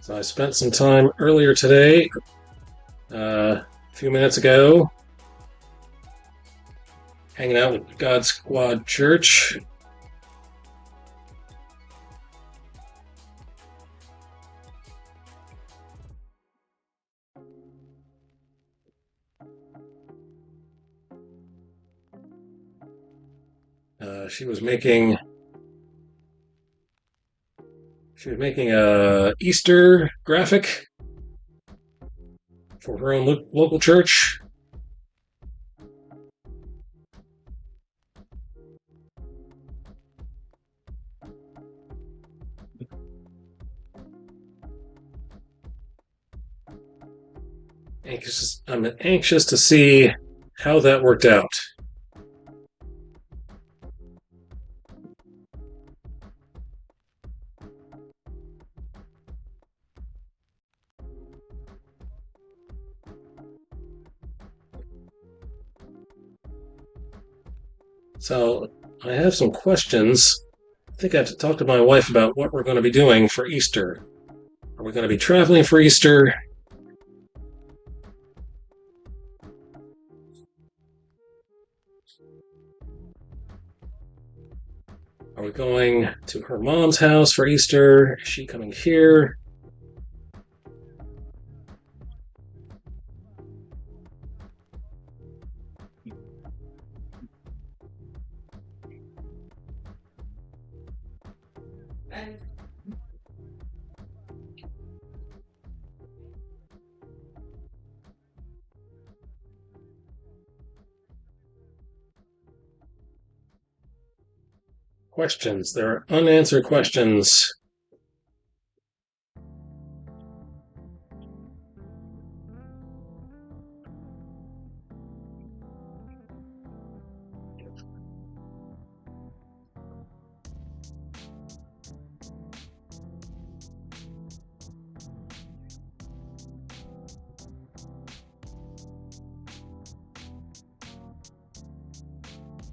So I spent some time earlier today, a few minutes ago, hanging out with God Squad Church. She was making a Easter graphic for her own local church. I'm anxious to see how that worked out. So I have some questions. I think I have to talk to my wife about what we're going to be doing for Easter. Are we going to be traveling for Easter? Are we going to her mom's house for Easter? Is she coming here? Questions. There are unanswered questions.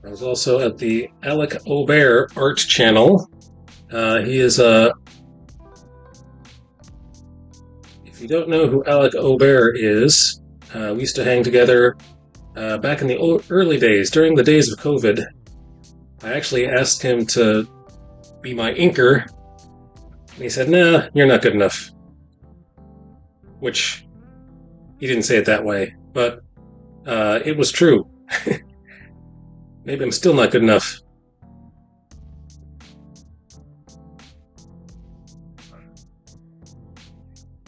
I was also at the Alec Aubert art channel. He is a... If you don't know who Alec Aubert is, we used to hang together back in the early days, during the days of COVID. I actually asked him to be my inker, and he said, "Nah, you're not good enough." Which, he didn't say it that way, but it was true. Maybe I'm still not good enough.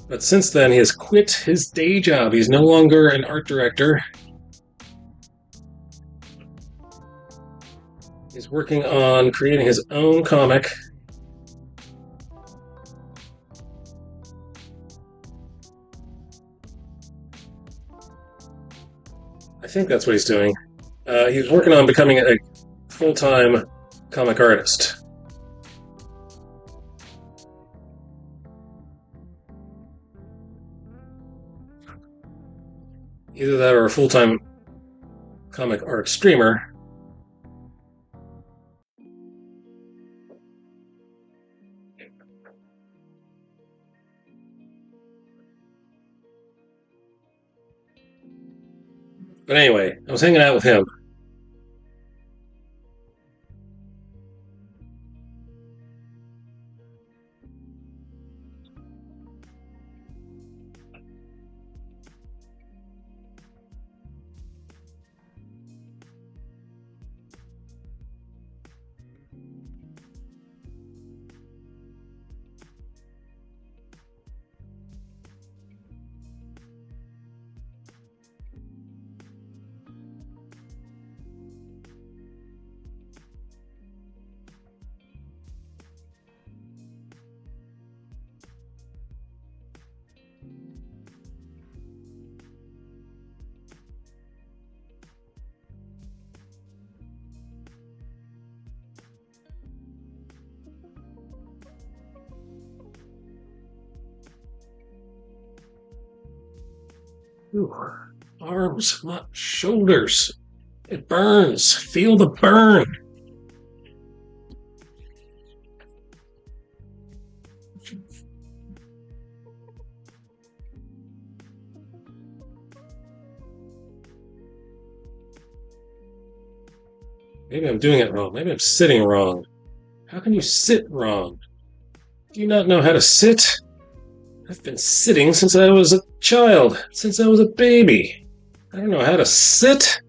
But since then, he has quit his day job. He's no longer an art director. He's working on creating his own comic. I think that's what he's doing. He's working on becoming a full-time comic artist. Either that or a full-time comic art streamer. But anyway, I was hanging out with him. Ooh, arms, not shoulders. It burns. Feel the burn. Maybe I'm doing it wrong. Maybe I'm sitting wrong. How can you sit wrong? Do you not know how to sit? I've been sitting since I was a child, since I was a baby. I don't know how to sit.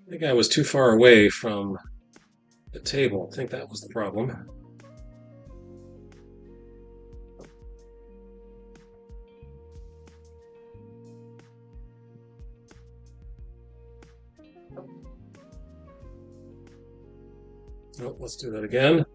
I think I was too far away from the table. I think that was the problem. Oh, let's do that again.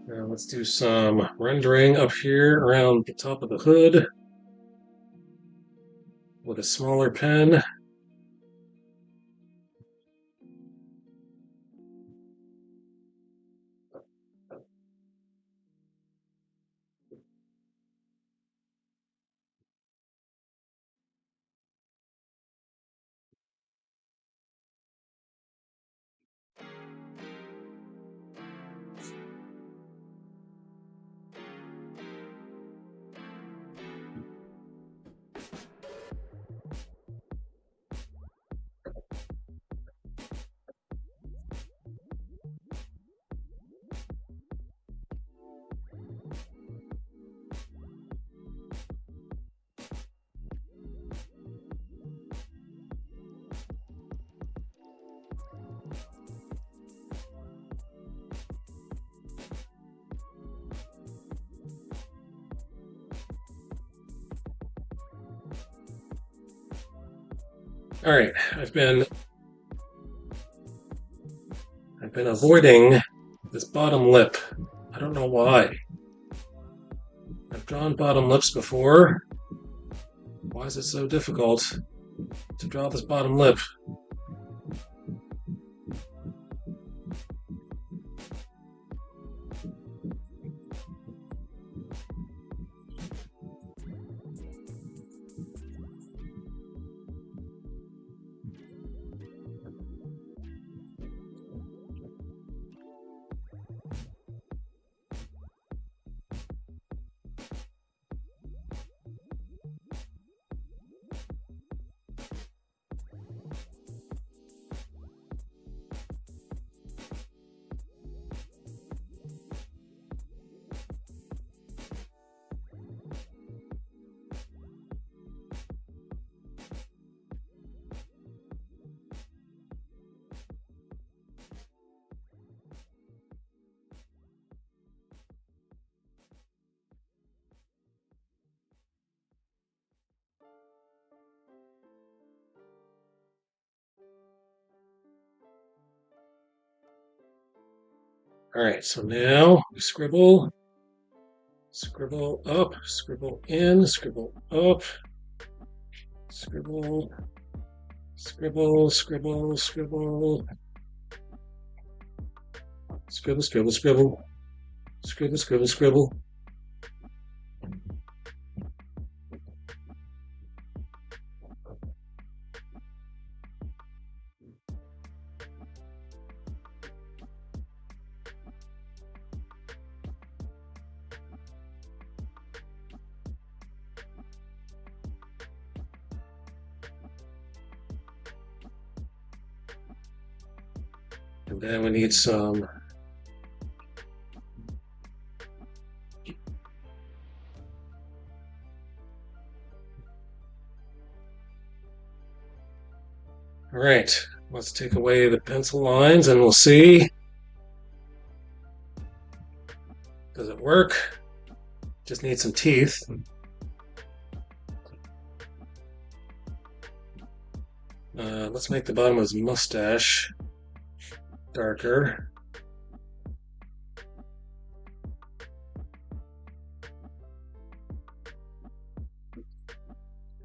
Now let's do some rendering up here around the top of the hood with a smaller pen. All right, I've been avoiding this bottom lip. I don't know why. I've drawn bottom lips before. Why is it so difficult to draw this bottom lip? All right, so now we scribble, scribble up, scribble in, scribble up, scribble, scribble, scribble, scribble, scribble, scribble, scribble, scribble, scribble, scribble. And then we need some All right, let's take away the pencil lines and we'll see. Does it work? Just need some teeth. Let's make the bottom of his mustache darker.